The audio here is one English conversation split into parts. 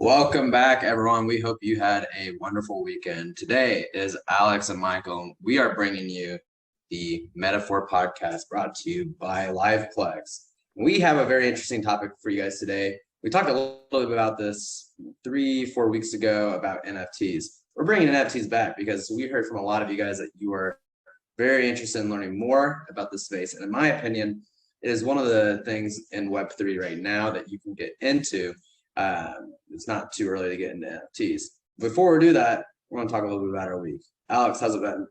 Welcome back, everyone. We hope you had a wonderful weekend. Today is Alex and Michael. We are bringing you the Metaphor podcast brought to you by Liveplex. We have a very interesting topic for you guys today. We talked a little bit about this 3-4 weeks ago about NFTs. We're bringing NFTs back because we heard from a lot of you guys that you are very interested in learning more about this space. And in my opinion, it is one of the things in Web3 right now that you can get into. It's not too early to get into NFTs. Before we do that, we're going to talk a little bit about our week. Alex, how's it been?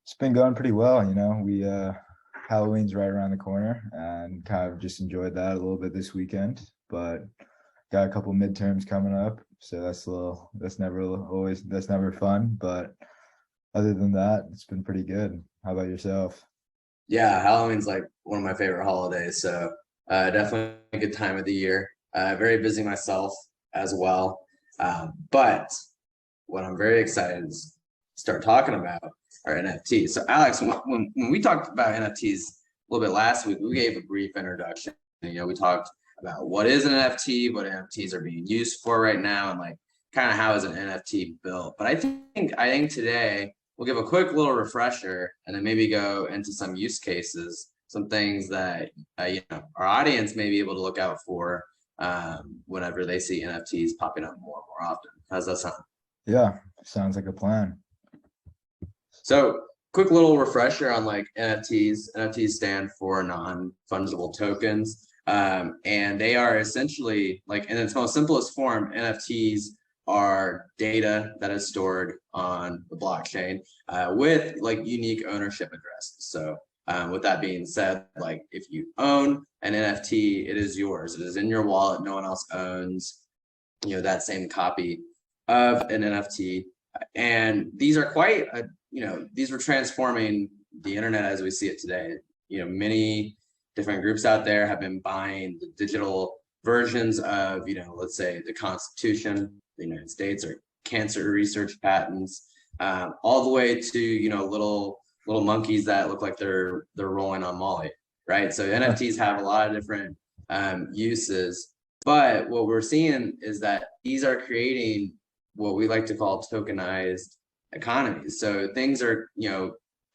It's been going pretty well. We Halloween's right around the corner and kind of just enjoyed that a little bit this weekend, but got a couple midterms coming up, so that's never fun, but other than that, it's been pretty good. How about yourself? Yeah, Halloween's like one of my favorite holidays, so definitely a good time of the year. Very busy myself as well, but what I'm very excited to start talking about are NFTs. So Alex, when we talked about NFTs a little bit last week, we gave a brief introduction. We talked about what is an NFT, what NFTs are being used for right now, and like kind of how is an NFT built. But I think today we'll give a quick little refresher and then maybe go into some use cases, some things that our audience may be able to look out for whenever they see NFTs popping up more and more often. How's that sound? Yeah, sounds like a plan. So quick little refresher on like NFTs. NFTs stand for non-fungible tokens. And they are essentially, like in its most simplest form, NFTs are data that is stored on the blockchain with like unique ownership addresses. So with that being said, like if you own an NFT, it is yours. It is in your wallet. No one else owns, that same copy of an NFT. And these are these were transforming the internet as we see it today. Many different groups out there have been buying the digital versions of, let's say the Constitution of the United States or cancer research patents, all the way to, little monkeys that look like they're rolling on Molly, right? So NFTs have a lot of different uses, but what we're seeing is that these are creating what we like to call tokenized economies. So things are,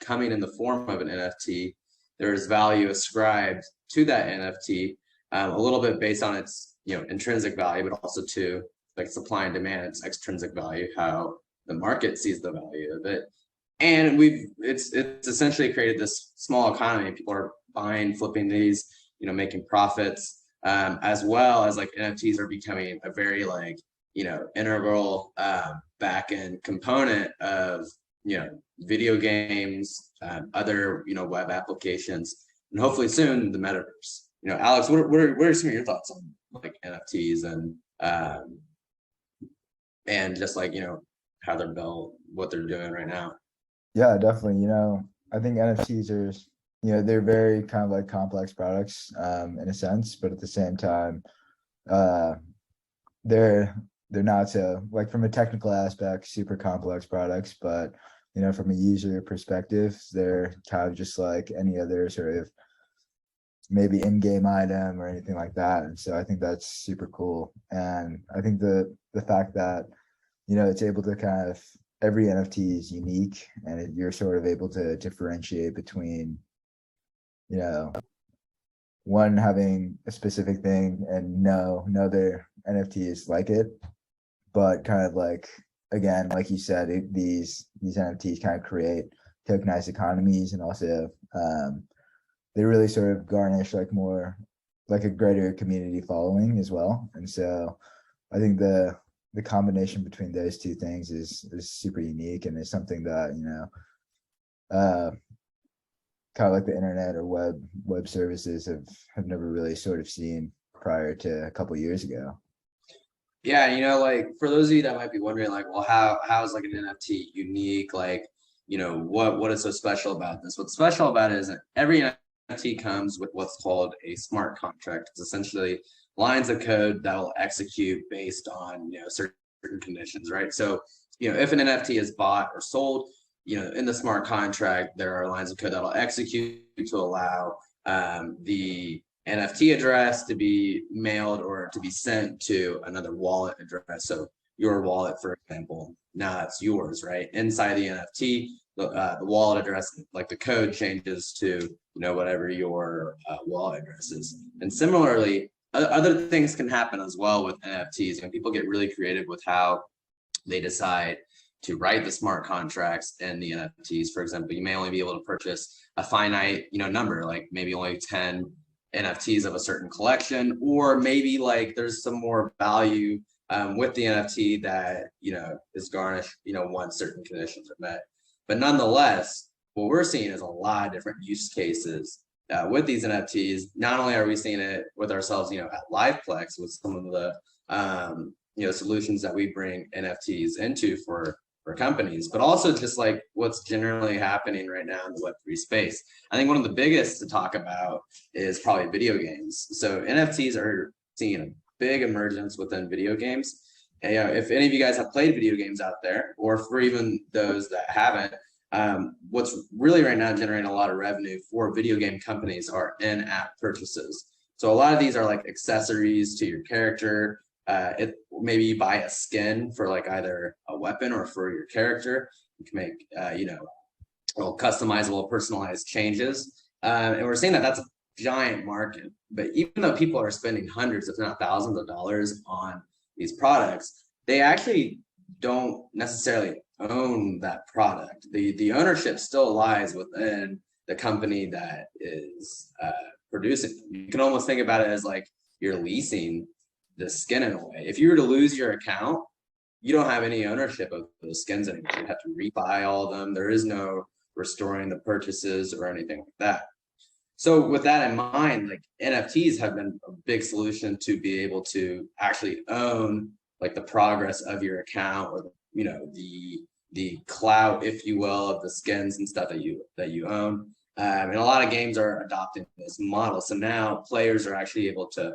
coming in the form of an NFT. There's value ascribed to that NFT, a little bit based on its, intrinsic value, but also to like supply and demand, its extrinsic value, how the market sees the value of it. And it's essentially created this small economy. People are buying, flipping these, making profits, as well as like NFTs are becoming a very like, integral back-end component of, video games, other, web applications, and hopefully soon the metaverse. Alex, what are some of your thoughts on like NFTs and just like, how they're built, what they're doing right now? Yeah, definitely. I think NFTs are, they're very kind of like complex products in a sense, but at the same time, they're not so, like, from a technical aspect, super complex products, but from a user perspective, they're kind of just like any other sort of maybe in-game item or anything like that. And so I think that's super cool. And I think the fact that it's able to kind of, every NFT is unique, and you're sort of able to differentiate between one having a specific thing and no other NFTs like it, but kind of like, again, like you said, these NFTs kind of create tokenized economies, and also they really sort of garnish like more like a greater community following as well. And so I think the combination between those two things is super unique, and is something that kind of like the internet or web services have never really sort of seen prior to a couple years ago. Yeah, like for those of you that might be wondering, like, well, how is like an NFT unique? Like, what is so special about this? What's special about it is that every NFT comes with what's called a smart contract. It's essentially lines of code that will execute based on certain conditions, right? So if an NFT is bought or sold, in the smart contract there are lines of code that will execute to allow the NFT address to be mailed or to be sent to another wallet address. So your wallet, for example, now that's yours, right? Inside the NFT, the wallet address, like the code changes to whatever your wallet address is. And similarly, other things can happen as well with NFTs. People get really creative with how they decide to write the smart contracts and the NFTs. For example, you may only be able to purchase a finite, number, like maybe only 10 NFTs of a certain collection, or maybe like there's some more value with the NFT that is garnished, once certain conditions are met. But nonetheless, what we're seeing is a lot of different use cases with these NFTs. Not only are we seeing it with ourselves, at Liveplex with some of the solutions that we bring NFTs into for companies, but also just like what's generally happening right now in the Web3 space. I think one of the biggest to talk about is probably video games. So NFTs are seeing a big emergence within video games. And, if any of you guys have played video games out there, or for even those that haven't, what's really right now generating a lot of revenue for video game companies are in-app purchases. So a lot of these are like accessories to your character. Maybe you buy a skin for like either a weapon or for your character. You can make customizable, personalized changes, and we're seeing that that's a giant market. But even though people are spending hundreds, if not thousands, of dollars on these products, they actually don't necessarily own that product. The ownership still lies within the company that is producing them. You can almost think about it as like you're leasing the skin in a way. If you were to lose your account, you don't have any ownership of those skins anymore. You have to rebuy all of them. There is no restoring the purchases or anything like that. So with that in mind, like NFTs have been a big solution to be able to actually own like the progress of your account, or the clout, if you will, of the skins and stuff that you own. And a lot of games are adopting this model. So now players are actually able to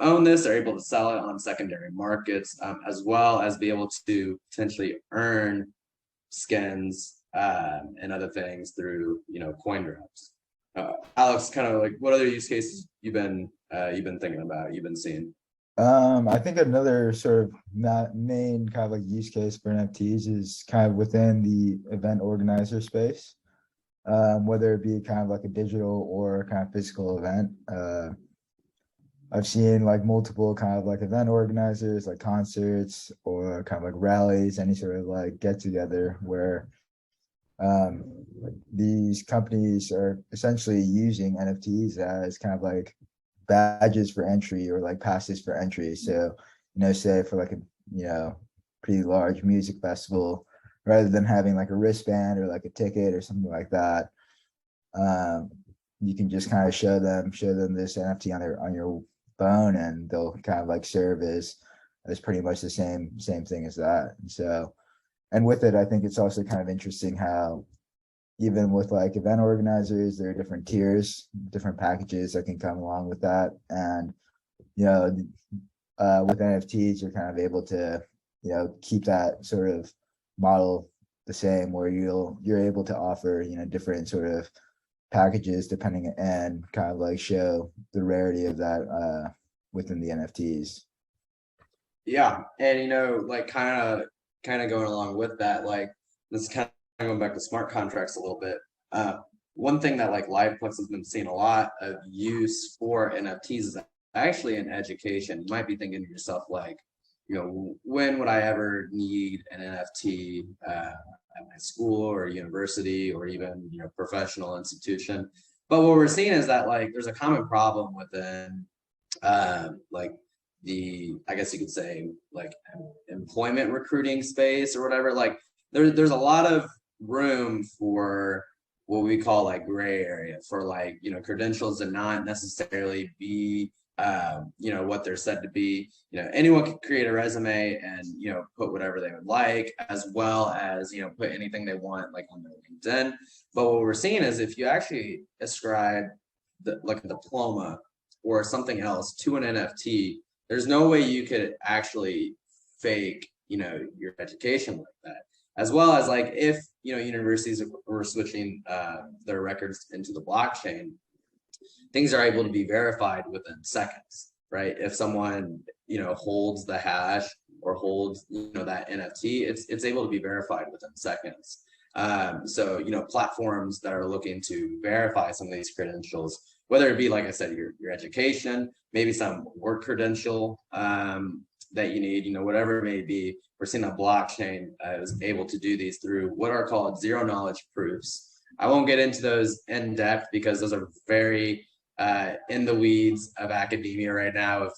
own this. They're able to sell it on secondary markets, as well as be able to potentially earn skins and other things through coin drops. Alex, kind of like what other use cases you've been thinking about, you've been seeing? I think another sort of main kind of like use case for NFTs is kind of within the event organizer space, whether it be kind of like a digital or kind of physical event. I've seen like multiple kind of like event organizers, like concerts or kind of like rallies, any sort of like get together where these companies are essentially using NFTs as kind of like badges for entry or like passes for entry. So, say for like a, pretty large music festival, rather than having like a wristband or like a ticket or something like that, you can just kind of show them this NFT on your phone, and they'll kind of like serve as pretty much the same thing as that. And so, and with it, I think it's also kind of interesting how even with like event organizers, there are different tiers, different packages that can come along with that. And with NFTs, you're kind of able to keep that sort of model the same, where you're able to offer different sort of packages depending, and kind of like show the rarity of that within the NFTs. Yeah, and like kind of going along with that, like this kind of going back to smart contracts a little bit. One thing that like Liveplex has been seeing a lot of use for NFTs is actually in education. You might be thinking to yourself like, when would I ever need an NFT at my school or university or even professional institution? But what we're seeing is that like there's a common problem within like I guess you could say like employment recruiting space or whatever. Like there's a lot of room for what we call like gray area, for like credentials to not necessarily be what they're said to be. Anyone can create a resume and put whatever they would like, as well as put anything they want like on their LinkedIn. But what we're seeing is if you actually ascribe like a diploma or something else to an NFT, there's no way you could actually fake your education like that. As well as like if universities were switching their records into the blockchain, things are able to be verified within seconds, right? If someone, holds the hash or holds, that NFT, it's able to be verified within seconds. So, platforms that are looking to verify some of these credentials, whether it be, like I said, your education, maybe some work credential that you need, whatever it may be, we're seeing a blockchain is able to do these through what are called zero knowledge proofs. I won't get into those in depth because those are very in the weeds of academia right now of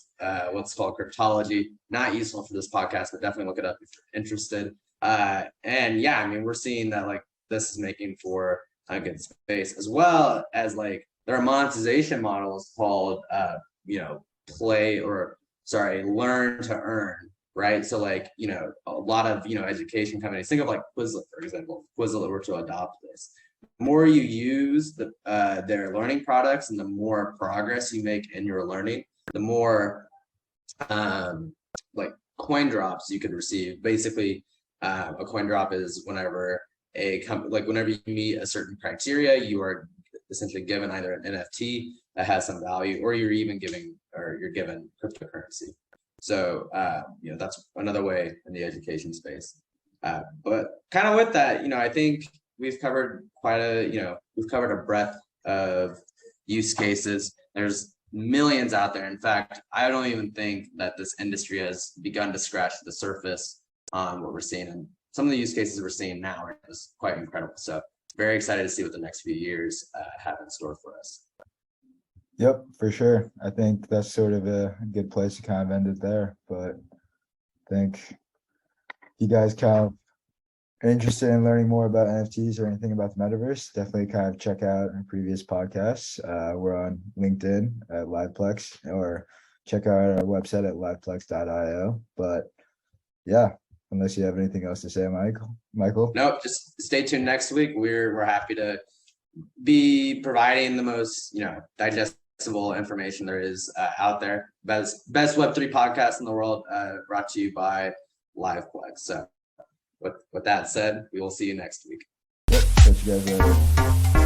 what's called cryptology. Not useful for this podcast, but definitely look it up if you're interested. And yeah, I mean, we're seeing that like this is making for a good space, as well as like there are monetization models called learn to earn, right? So like, a lot of, education companies, think of like Quizlet, for example. If Quizlet were to adopt this, the more you use their learning products and the more progress you make in your learning, the more like coin drops you could receive. Basically, a coin drop is whenever whenever you meet a certain criteria, you are essentially given either an NFT that has some value, or you're given cryptocurrency. So that's another way in the education space. But kind of with that, I think we've covered we've covered a breadth of use cases. There's millions out there. In fact, I don't even think that this industry has begun to scratch the surface on what we're seeing. And some of the use cases we're seeing now are just quite incredible. So very excited to see what the next few years have in store for us. Yep, for sure. I think that's sort of a good place to kind of end it there. But I think if you guys kind of are interested in learning more about NFTs or anything about the metaverse, definitely kind of check out our previous podcasts. We're on LinkedIn at Liveplex, or check out our website at liveplex.io. But yeah, unless you have anything else to say, Michael. Nope, just stay tuned next week. We're happy to be providing the most digestible information there is out there. Best Web3 podcast in the world, brought to you by Liveplex. So with that said, we will see you next week. Yep, catch you guys later.